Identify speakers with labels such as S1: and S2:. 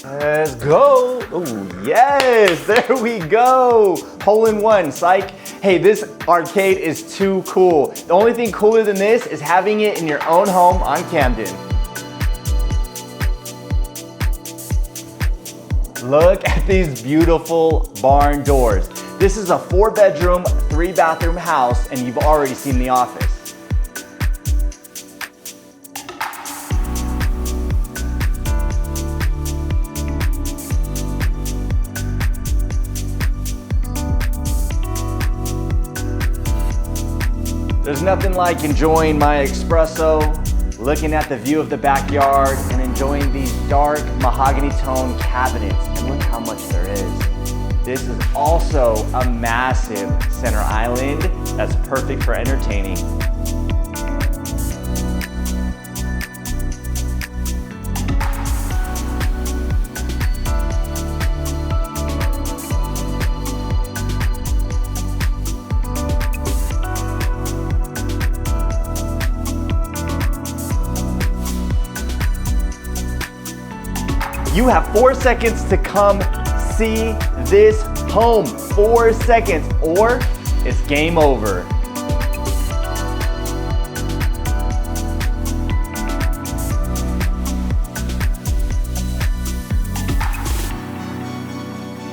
S1: Let's go. Oh, yes, there we go. Hole in one, psych. Hey, this arcade is too cool. The only thing cooler than this is having it in your own home on Camden. Look at these beautiful barn doors. This is a 4-bedroom, 3-bathroom house, and you've already seen the office. There's nothing like enjoying my espresso, looking at the view of the backyard, and enjoying these dark mahogany tone cabinets. And look how much there is. This is also a massive center island that's perfect for entertaining. You have 4 seconds to come see this home. 4 seconds, or it's game over.